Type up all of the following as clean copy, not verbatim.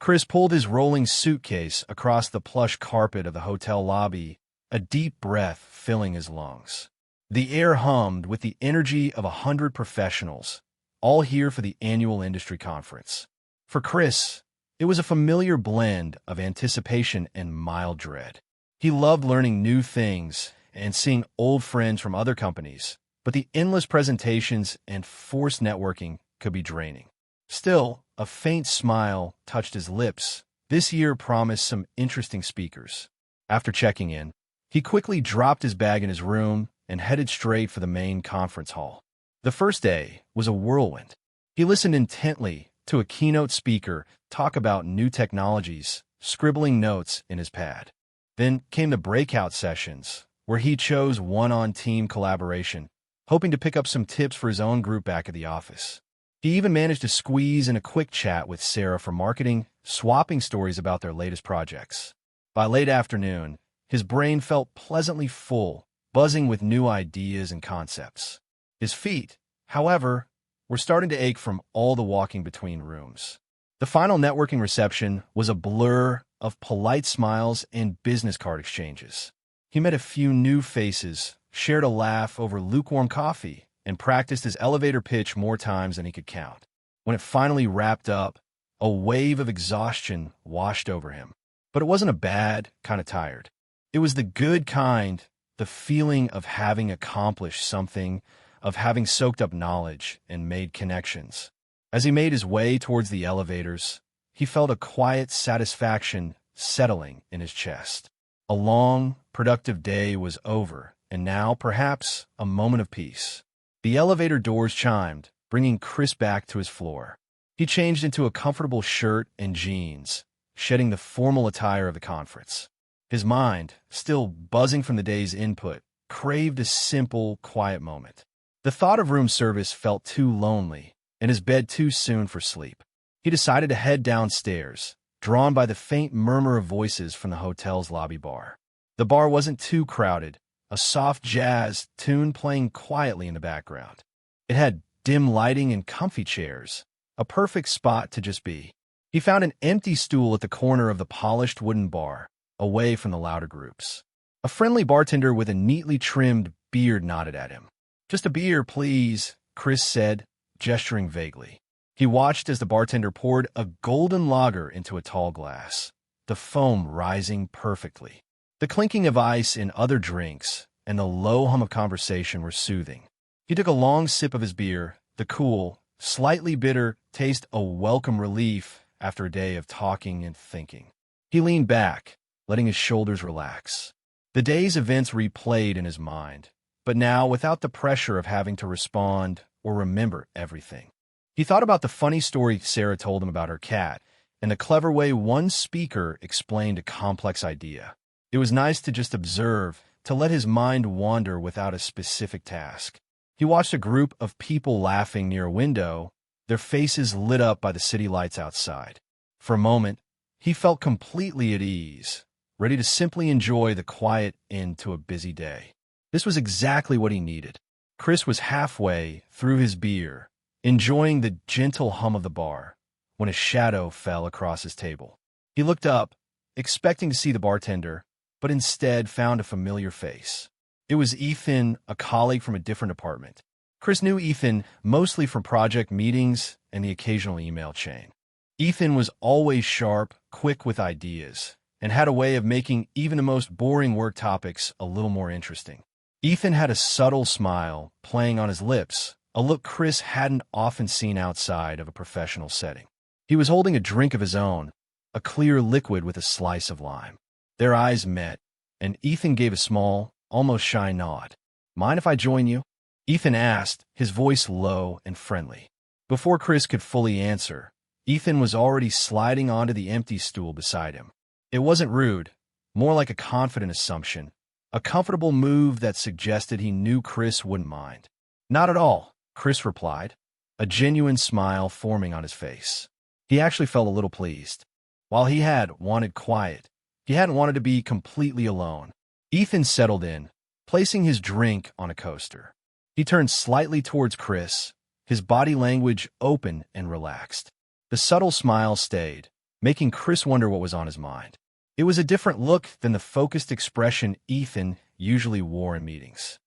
Chris pulled his rolling suitcase across the plush carpet of the hotel lobby, a deep breath filling his lungs. The air hummed with the energy of 100 professionals, all here for the annual industry conference. For Chris, it was a familiar blend of anticipation and mild dread. He loved learning new things and seeing old friends from other companies, but the endless presentations and forced networking could be draining. Still, a faint smile touched his lips. This year promised some interesting speakers. After checking in, he quickly dropped his bag in his room and headed straight for the main conference hall. The first day was a whirlwind. He listened intently to a keynote speaker talk about new technologies, scribbling notes in his pad. Then came the breakout sessions, where he chose one-on-team collaboration, hoping to pick up some tips for his own group back at the office. He even managed to squeeze in a quick chat with Sarah from marketing, swapping stories about their latest projects. By late afternoon, his brain felt pleasantly full, buzzing with new ideas and concepts. His feet, however, were starting to ache from all the walking between rooms. The final networking reception was a blur of polite smiles and business card exchanges. He met a few new faces, shared a laugh over lukewarm coffee, and practiced his elevator pitch more times than he could count. When it finally wrapped up, a wave of exhaustion washed over him. But it wasn't a bad kind of tired. It was the good kind, the feeling of having accomplished something, of having soaked up knowledge and made connections. As he made his way towards the elevators, he felt a quiet satisfaction settling in his chest. A long, productive day was over, and now, perhaps, a moment of peace. The elevator doors chimed, bringing Chris back to his floor. He changed into a comfortable shirt and jeans, shedding the formal attire of the conference. His mind, still buzzing from the day's input, craved a simple, quiet moment. The thought of room service felt too lonely, and his bed too soon for sleep. He decided to head downstairs, drawn by the faint murmur of voices from the hotel's lobby bar. The bar wasn't too crowded, a soft jazz tune playing quietly in the background. It had dim lighting and comfy chairs, a perfect spot to just be. He found an empty stool at the corner of the polished wooden bar, away from the louder groups. A friendly bartender with a neatly trimmed beard nodded at him. "Just a beer, please," Chris said, gesturing vaguely. He watched as the bartender poured a golden lager into a tall glass, the foam rising perfectly. The clinking of ice in other drinks and the low hum of conversation were soothing. He took a long sip of his beer, the cool, slightly bitter taste a welcome relief after a day of talking and thinking. He leaned back, letting his shoulders relax. The day's events replayed in his mind, but now without the pressure of having to respond or remember everything. He thought about the funny story Sarah told him about her cat and the clever way one speaker explained a complex idea. It was nice to just observe, to let his mind wander without a specific task. He watched a group of people laughing near a window, their faces lit up by the city lights outside. For a moment, he felt completely at ease, ready to simply enjoy the quiet end to a busy day. This was exactly what he needed. Chris was halfway through his beer, enjoying the gentle hum of the bar, when a shadow fell across his table. He looked up, expecting to see the bartender, but instead found a familiar face. It was Ethan, a colleague from a different department. Chris knew Ethan mostly from project meetings and the occasional email chain. Ethan was always sharp, quick with ideas, and had a way of making even the most boring work topics a little more interesting. Ethan had a subtle smile playing on his lips, a look Chris hadn't often seen outside of a professional setting. He was holding a drink of his own, a clear liquid with a slice of lime. Their eyes met, and Ethan gave a small, almost shy nod. "Mind if I join you?" Ethan asked, his voice low and friendly. Before Chris could fully answer, Ethan was already sliding onto the empty stool beside him. It wasn't rude, more like a confident assumption, a comfortable move that suggested he knew Chris wouldn't mind. "Not at all," Chris replied, a genuine smile forming on his face. He actually felt a little pleased. While he had wanted quiet, he hadn't wanted to be completely alone. Ethan settled in, placing his drink on a coaster. He turned slightly towards Chris, his body language open and relaxed. The subtle smile stayed, making Chris wonder what was on his mind. It was a different look than the focused expression Ethan usually wore in meetings.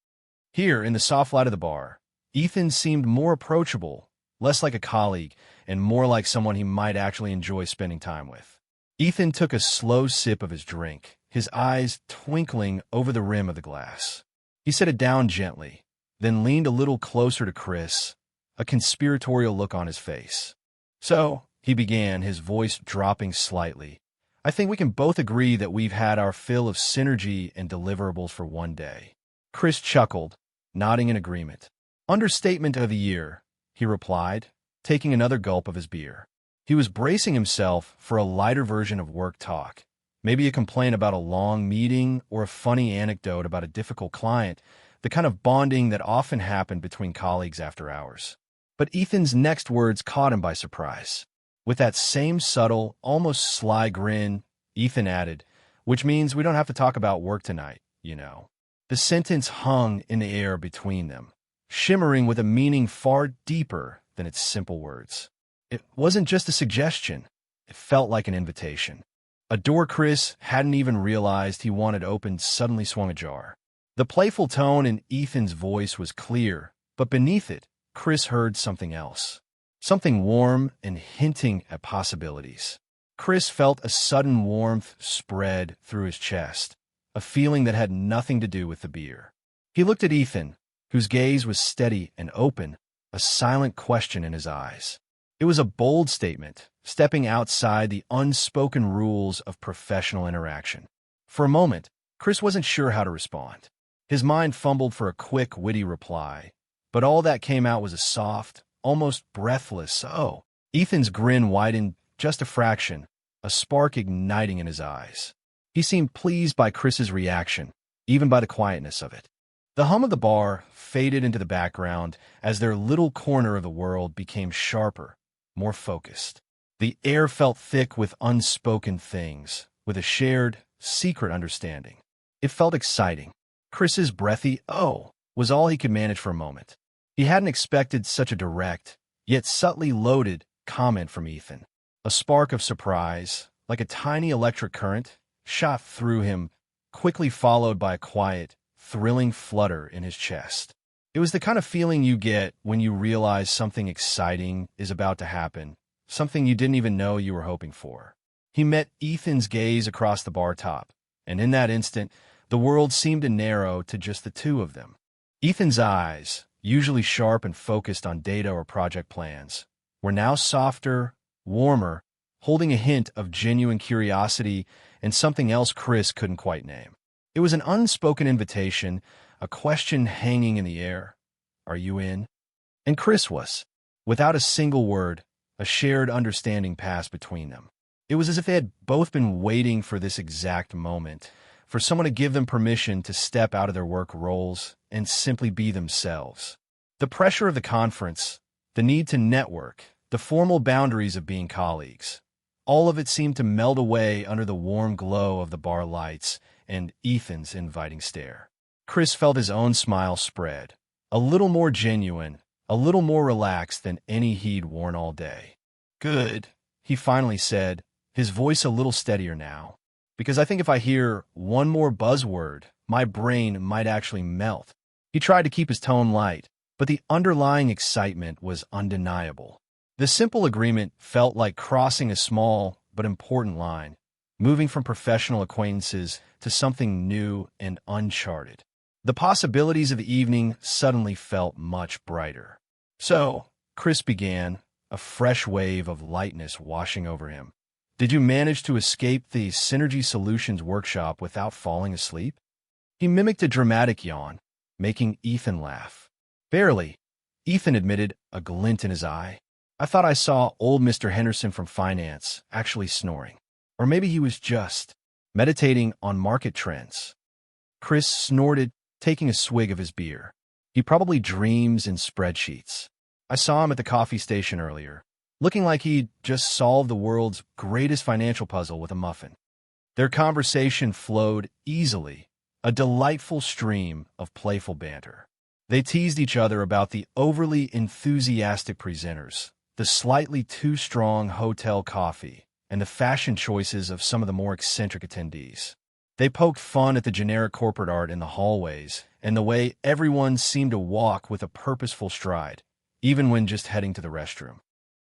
Here, in the soft light of the bar, Ethan seemed more approachable, less like a colleague, and more like someone he might actually enjoy spending time with. Ethan took a slow sip of his drink, his eyes twinkling over the rim of the glass. He set it down gently, then leaned a little closer to Chris, a conspiratorial look on his face. "So," he began, his voice dropping slightly, "I think we can both agree that we've had our fill of synergy and deliverables for one day." Chris chuckled, nodding in agreement. "Understatement of the year," he replied, taking another gulp of his beer. He was bracing himself for a lighter version of work talk, maybe a complaint about a long meeting or a funny anecdote about a difficult client, the kind of bonding that often happened between colleagues after hours. But Ethan's next words caught him by surprise. With that same subtle, almost sly grin, Ethan added, "Which means we don't have to talk about work tonight, you know." The sentence hung in the air between them, shimmering with a meaning far deeper than its simple words. It wasn't just a suggestion. It felt like an invitation. A door Chris hadn't even realized he wanted opened suddenly swung ajar. The playful tone in Ethan's voice was clear, but beneath it, Chris heard something else. Something warm and hinting at possibilities. Chris felt a sudden warmth spread through his chest, a feeling that had nothing to do with the beer. He looked at Ethan, whose gaze was steady and open, a silent question in his eyes. It was a bold statement, stepping outside the unspoken rules of professional interaction. For a moment, Chris wasn't sure how to respond. His mind fumbled for a quick, witty reply, but all that came out was a soft, almost breathless, "Oh." Ethan's grin widened just a fraction, a spark igniting in his eyes. He seemed pleased by Chris's reaction, even by the quietness of it. The hum of the bar faded into the background as their little corner of the world became sharper, more focused. The air felt thick with unspoken things, with a shared, secret understanding. It felt exciting. Chris's breathy "oh" was all he could manage for a moment. He hadn't expected such a direct, yet subtly loaded, comment from Ethan. A spark of surprise, like a tiny electric current, shot through him, quickly followed by a quiet, thrilling flutter in his chest. It was the kind of feeling you get when you realize something exciting is about to happen, something you didn't even know you were hoping for. He met Ethan's gaze across the bar top, and in that instant, the world seemed to narrow to just the two of them. Ethan's eyes, usually sharp and focused on data or project plans, were now softer, warmer, holding a hint of genuine curiosity and something else Chris couldn't quite name. It was an unspoken invitation, a question hanging in the air. "Are you in?" And Chris was. Without a single word, a shared understanding passed between them. It was as if they had both been waiting for this exact moment, for someone to give them permission to step out of their work roles and simply be themselves. The pressure of the conference, the need to network, the formal boundaries of being colleagues, all of it seemed to meld away under the warm glow of the bar lights and Ethan's inviting stare. Chris felt his own smile spread, a little more genuine, a little more relaxed than any he'd worn all day. "Good," he finally said, his voice a little steadier now, "because I think if I hear one more buzzword, my brain might actually melt." He tried to keep his tone light, but the underlying excitement was undeniable. The simple agreement felt like crossing a small but important line, moving from professional acquaintances to something new and uncharted. The possibilities of the evening suddenly felt much brighter. "So," Chris began, a fresh wave of lightness washing over him, "did you manage to escape the Synergy Solutions workshop without falling asleep?" He mimicked a dramatic yawn, making Ethan laugh. "Barely," Ethan admitted, a glint in his eye. "I thought I saw old Mr. Henderson from finance actually snoring. Or maybe he was just meditating on market trends." Chris snorted, taking a swig of his beer. "He probably dreams in spreadsheets. I saw him at the coffee station earlier, looking like he'd just solved the world's greatest financial puzzle with a muffin." Their conversation flowed easily, a delightful stream of playful banter. They teased each other about the overly enthusiastic presenters, the slightly too strong hotel coffee, and the fashion choices of some of the more eccentric attendees. They poked fun at the generic corporate art in the hallways and the way everyone seemed to walk with a purposeful stride, even when just heading to the restroom.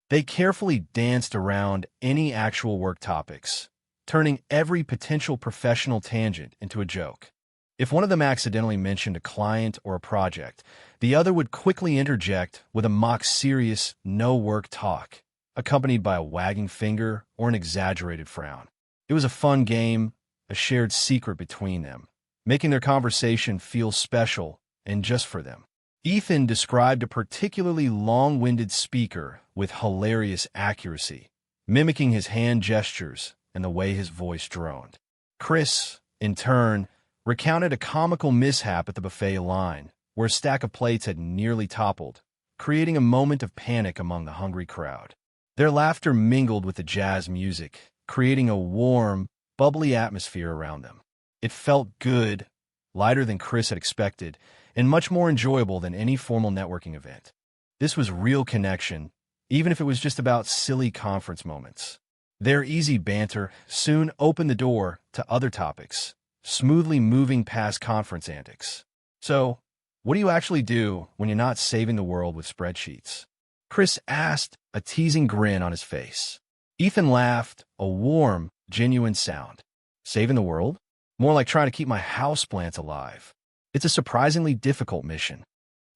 They carefully danced around any actual work topics, turning every potential professional tangent into a joke. If one of them accidentally mentioned a client or a project, the other would quickly interject with a mock-serious, no-work talk, accompanied by a wagging finger or an exaggerated frown. It was a fun game, a shared secret between them, making their conversation feel special and just for them. Ethan described a particularly long-winded speaker with hilarious accuracy, mimicking his hand gestures and the way his voice droned. Chris, in turn, recounted a comical mishap at the buffet line, where a stack of plates had nearly toppled, creating a moment of panic among the hungry crowd. Their laughter mingled with the jazz music, creating a warm, bubbly atmosphere around them. It felt good, lighter than Chris had expected, and much more enjoyable than any formal networking event. This was real connection, even if it was just about silly conference moments. Their easy banter soon opened the door to other topics, smoothly moving past conference antics. So, what do you actually do when you're not saving the world with spreadsheets? Chris asked, a teasing grin on his face. Ethan laughed, a warm, genuine sound. Saving the world? More like trying to keep my houseplants alive. It's a surprisingly difficult mission.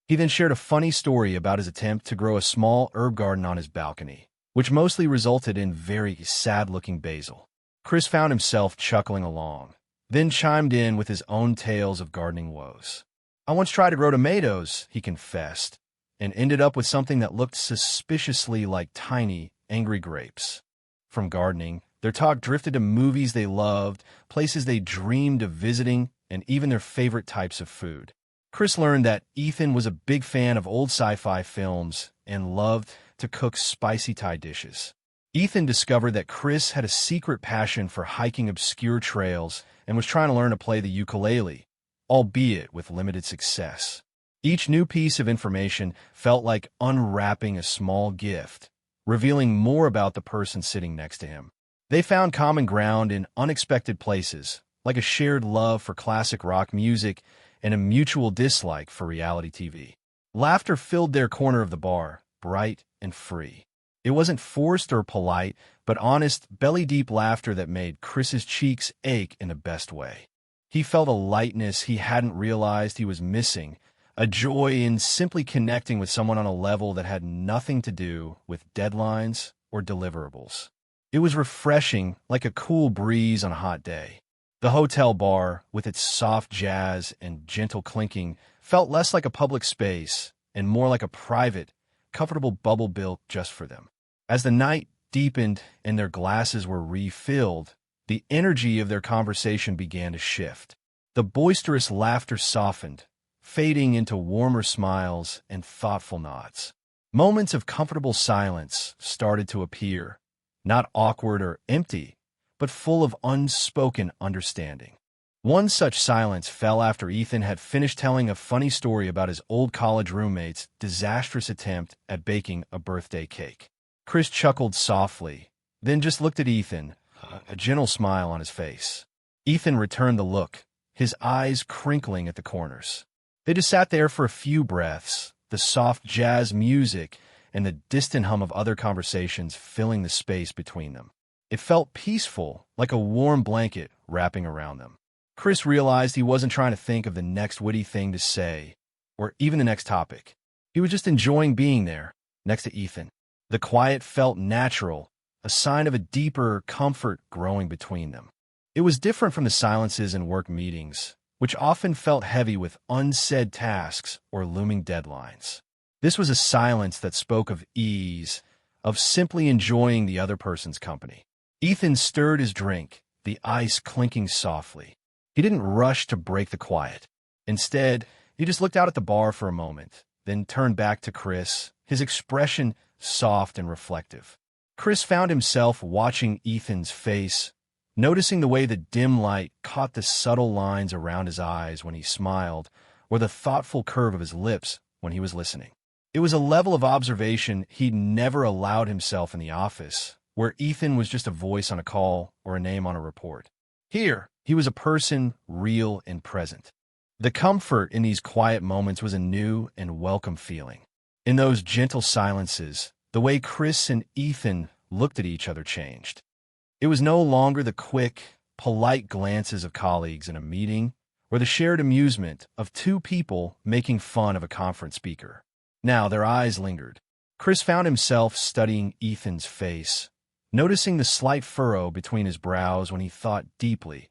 He then shared a funny story about his attempt to grow a small herb garden on his balcony, which mostly resulted in very sad-looking basil. Chris found himself chuckling along, then chimed in with his own tales of gardening woes. I once tried to grow tomatoes, he confessed, and ended up with something that looked suspiciously like tiny, angry grapes. From gardening, their talk drifted to movies they loved, places they dreamed of visiting, and even their favorite types of food. Chris learned that Ethan was a big fan of old sci-fi films and loved to cook spicy Thai dishes. Ethan discovered that Chris had a secret passion for hiking obscure trails and was trying to learn to play the ukulele, albeit with limited success. Each new piece of information felt like unwrapping a small gift, revealing more about the person sitting next to him. They found common ground in unexpected places, like a shared love for classic rock music and a mutual dislike for reality TV. Laughter filled their corner of the bar, bright and free. It wasn't forced or polite, but honest, belly-deep laughter that made Chris's cheeks ache in the best way. He felt a lightness he hadn't realized he was missing, a joy in simply connecting with someone on a level that had nothing to do with deadlines or deliverables. It was refreshing, like a cool breeze on a hot day. The hotel bar, with its soft jazz and gentle clinking, felt less like a public space and more like a private, comfortable bubble built just for them. As the night deepened and their glasses were refilled, the energy of their conversation began to shift. The boisterous laughter softened, fading into warmer smiles and thoughtful nods. Moments of comfortable silence started to appear, not awkward or empty, but full of unspoken understanding. One such silence fell after Ethan had finished telling a funny story about his old college roommate's disastrous attempt at baking a birthday cake. Chris chuckled softly, then just looked at Ethan, a gentle smile on his face. Ethan returned the look, his eyes crinkling at the corners. They just sat there for a few breaths, the soft jazz music and the distant hum of other conversations filling the space between them. It felt peaceful, like a warm blanket wrapping around them. Chris realized he wasn't trying to think of the next witty thing to say, or even the next topic. He was just enjoying being there, next to Ethan. The quiet felt natural, a sign of a deeper comfort growing between them. It was different from the silences in work meetings, which often felt heavy with unsaid tasks or looming deadlines. This was a silence that spoke of ease, of simply enjoying the other person's company. Ethan stirred his drink, the ice clinking softly. He didn't rush to break the quiet. Instead, he just looked out at the bar for a moment, then turned back to Chris, his expression soft and reflective. Chris found himself watching Ethan's face, noticing the way the dim light caught the subtle lines around his eyes when he smiled, or the thoughtful curve of his lips when he was listening. It was a level of observation he'd never allowed himself in the office, where Ethan was just a voice on a call or a name on a report. Here, he was a person, real and present. The comfort in these quiet moments was a new and welcome feeling. In those gentle silences, the way Chris and Ethan looked at each other changed. It was no longer the quick, polite glances of colleagues in a meeting or the shared amusement of two people making fun of a conference speaker. Now their eyes lingered. Chris found himself studying Ethan's face, noticing the slight furrow between his brows when he thought deeply,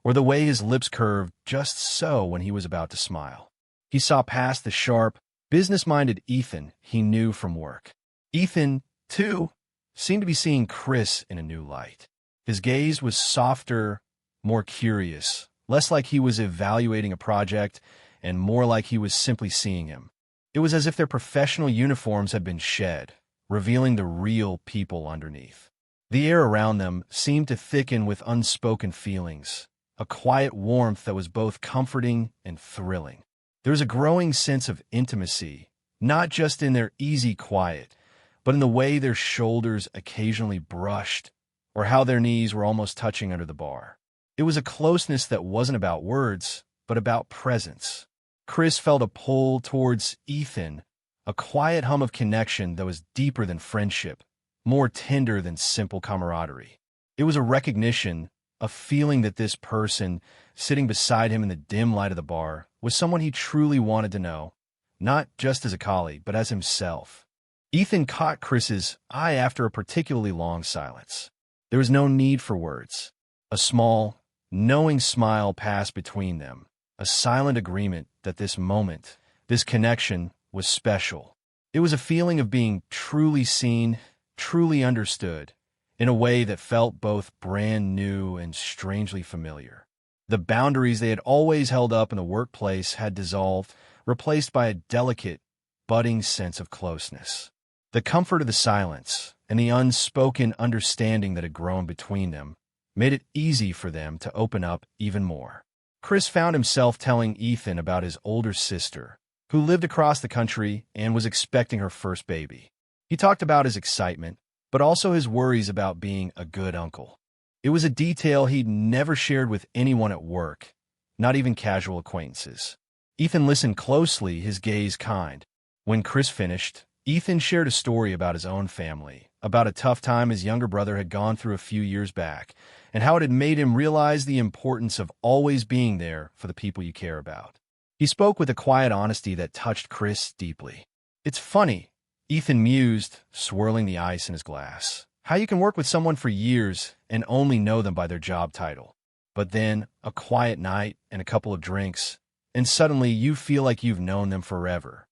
or the way his lips curved just so when he was about to smile. He saw past the sharp, business-minded Ethan he knew from work. Ethan, too, seemed to be seeing Chris in a new light. His gaze was softer, more curious, less like he was evaluating a project and more like he was simply seeing him. It was as if their professional uniforms had been shed, revealing the real people underneath. The air around them seemed to thicken with unspoken feelings, a quiet warmth that was both comforting and thrilling. There was a growing sense of intimacy, not just in their easy quiet, but in the way their shoulders occasionally brushed or how their knees were almost touching under the bar. It was a closeness that wasn't about words, but about presence. Chris felt a pull towards Ethan, a quiet hum of connection that was deeper than friendship, more tender than simple camaraderie. It was a recognition, a feeling that this person, sitting beside him in the dim light of the bar, was someone he truly wanted to know, not just as a colleague, but as himself. Ethan caught Chris's eye after a particularly long silence. There was no need for words. A small, knowing smile passed between them, a silent agreement that this moment, this connection, was special. It was a feeling of being truly seen, truly understood, in a way that felt both brand new and strangely familiar. The boundaries they had always held up in the workplace had dissolved, replaced by a delicate, budding sense of closeness. The comfort of the silence and the unspoken understanding that had grown between them made it easy for them to open up even more. Chris found himself telling Ethan about his older sister, who lived across the country and was expecting her first baby. He talked about his excitement, but also his worries about being a good uncle. It was a detail he'd never shared with anyone at work, not even casual acquaintances. Ethan listened closely, his gaze kind. When Chris finished, Ethan shared a story about his own family, about a tough time his younger brother had gone through a few years back, and how it had made him realize the importance of always being there for the people you care about. He spoke with a quiet honesty that touched Chris deeply. "It's funny," Ethan mused, swirling the ice in his glass, "how you can work with someone for years and only know them by their job title. But then, a quiet night and a couple of drinks, and suddenly you feel like you've known them forever."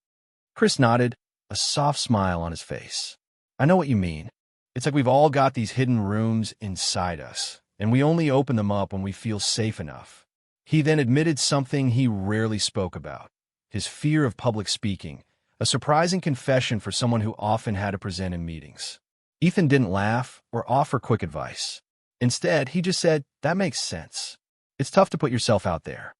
Chris nodded, a soft smile on his face. "I know what you mean. It's like we've all got these hidden rooms inside us, and we only open them up when we feel safe enough." He then admitted something he rarely spoke about, his fear of public speaking, a surprising confession for someone who often had to present in meetings. Ethan didn't laugh or offer quick advice. Instead, he just said, "That makes sense. It's tough to put yourself out there."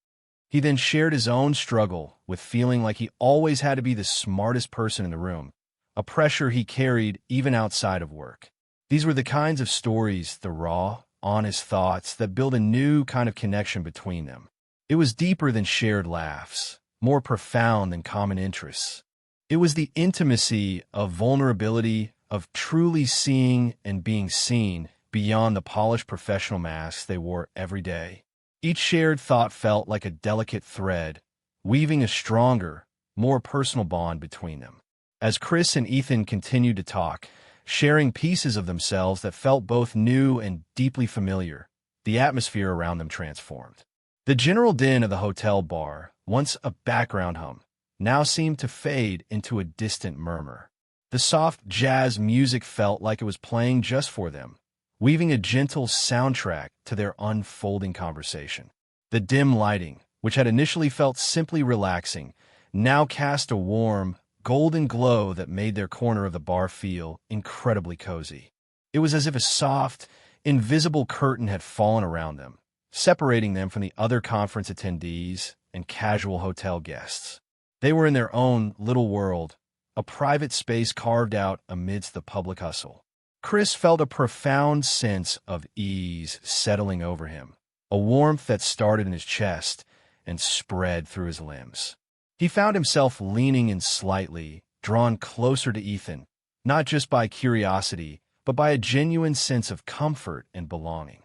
He then shared his own struggle with feeling like he always had to be the smartest person in the room, a pressure he carried even outside of work. These were the kinds of stories, the raw, honest thoughts that build a new kind of connection between them. It was deeper than shared laughs, more profound than common interests. It was the intimacy of vulnerability, of truly seeing and being seen beyond the polished professional masks they wore every day. Each shared thought felt like a delicate thread, weaving a stronger, more personal bond between them. As Chris and Ethan continued to talk, sharing pieces of themselves that felt both new and deeply familiar, the atmosphere around them transformed. The general din of the hotel bar, once a background hum, now seemed to fade into a distant murmur. The soft jazz music felt like it was playing just for them, weaving a gentle soundtrack to their unfolding conversation. The dim lighting, which had initially felt simply relaxing, now cast a warm, golden glow that made their corner of the bar feel incredibly cozy. It was as if a soft, invisible curtain had fallen around them, separating them from the other conference attendees and casual hotel guests. They were in their own little world, a private space carved out amidst the public hustle. Chris felt a profound sense of ease settling over him, a warmth that started in his chest and spread through his limbs. He found himself leaning in slightly, drawn closer to Ethan, not just by curiosity, but by a genuine sense of comfort and belonging.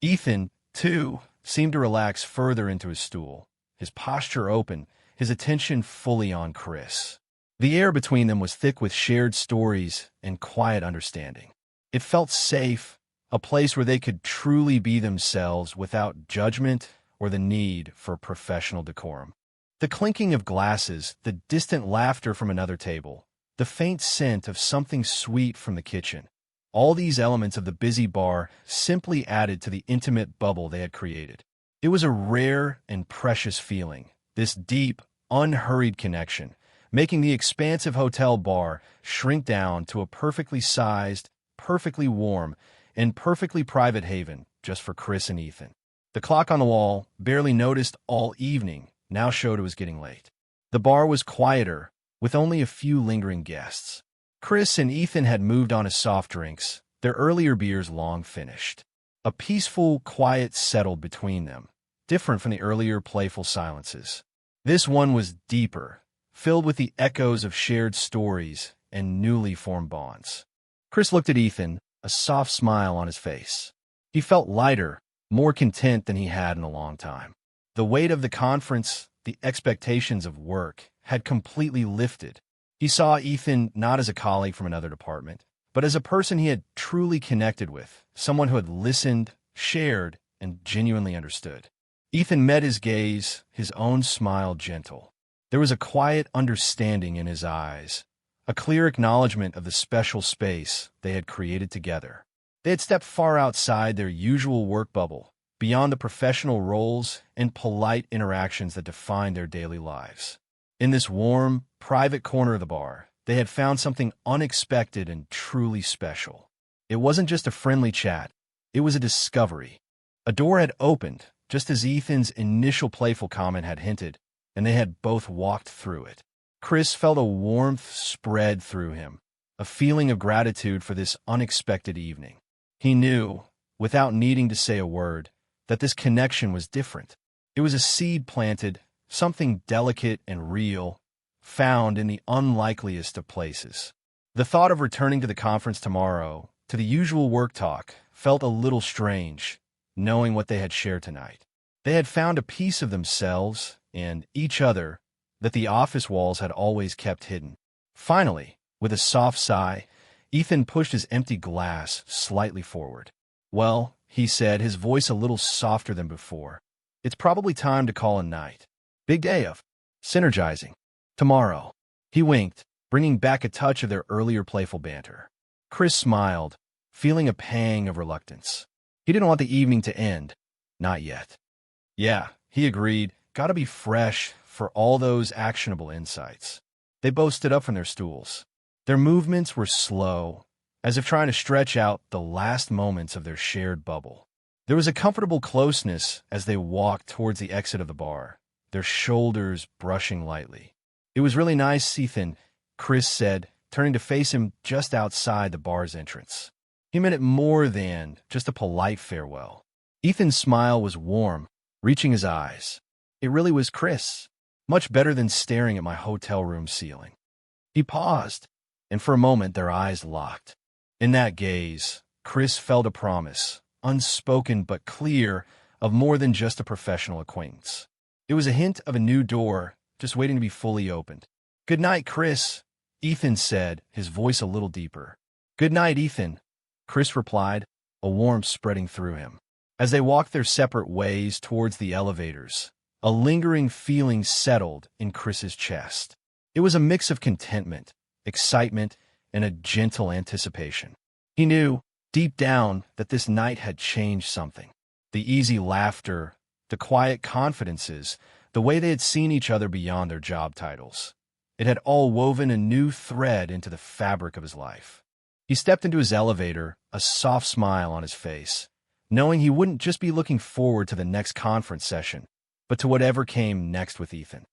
Ethan, too, seemed to relax further into his stool, his posture open, his attention fully on Chris. The air between them was thick with shared stories and quiet understanding. It felt safe, a place where they could truly be themselves without judgment or the need for professional decorum. The clinking of glasses, the distant laughter from another table, the faint scent of something sweet from the kitchen, all these elements of the busy bar simply added to the intimate bubble they had created. It was a rare and precious feeling, this deep, unhurried connection, making the expansive hotel bar shrink down to a perfectly sized, perfectly warm, and perfectly private haven just for Chris and Ethan. The clock on the wall, barely noticed all evening, now showed it was getting late. The bar was quieter, with only a few lingering guests. Chris and Ethan had moved on to soft drinks, their earlier beers long finished. A peaceful quiet settled between them, different from the earlier playful silences. This one was deeper, filled with the echoes of shared stories and newly formed bonds. Chris looked at Ethan, a soft smile on his face. He felt lighter, more content than he had in a long time. The weight of the conference, the expectations of work, had completely lifted. He saw Ethan not as a colleague from another department, but as a person he had truly connected with, someone who had listened, shared, and genuinely understood. Ethan met his gaze, his own smile gentle. There was a quiet understanding in his eyes, a clear acknowledgement of the special space they had created together. They had stepped far outside their usual work bubble, beyond the professional roles and polite interactions that defined their daily lives. In this warm, private corner of the bar, they had found something unexpected and truly special. It wasn't just a friendly chat, it was a discovery. A door had opened, just as Ethan's initial playful comment had hinted, and they had both walked through it. Chris felt a warmth spread through him, a feeling of gratitude for this unexpected evening. He knew, without needing to say a word, that this connection was different. It was a seed planted, something delicate and real, found in the unlikeliest of places. The thought of returning to the conference tomorrow, to the usual work talk, felt a little strange, knowing what they had shared tonight. They had found a piece of themselves and each other that the office walls had always kept hidden. Finally, with a soft sigh, Ethan pushed his empty glass slightly forward. "Well," he said, his voice a little softer than before, "it's probably time to call a night. Big day of synergizing. Tomorrow." He winked, bringing back a touch of their earlier playful banter. Chris smiled, feeling a pang of reluctance. He didn't want the evening to end. Not yet. "Yeah," he agreed, "gotta be fresh for all those actionable insights." They both stood up from their stools. Their movements were slow, as if trying to stretch out the last moments of their shared bubble. There was a comfortable closeness as they walked towards the exit of the bar, their shoulders brushing lightly. "It was really nice, Ethan," Chris said, turning to face him just outside the bar's entrance. He meant it more than just a polite farewell. Ethan's smile was warm, reaching his eyes. "It really was, Chris. Much better than staring at my hotel room ceiling." He paused, and for a moment their eyes locked. In that gaze, Chris felt a promise, unspoken but clear, of more than just a professional acquaintance. It was a hint of a new door, just waiting to be fully opened. "Good night, Chris," Ethan said, his voice a little deeper. "Good night, Ethan," Chris replied, a warmth spreading through him. As they walked their separate ways towards the elevators, a lingering feeling settled in Chris's chest. It was a mix of contentment, excitement, and a gentle anticipation. He knew, deep down, that this night had changed something. The easy laughter, the quiet confidences, the way they had seen each other beyond their job titles. It had all woven a new thread into the fabric of his life. He stepped into his elevator, a soft smile on his face, knowing he wouldn't just be looking forward to the next conference session, but to whatever came next with Ethan.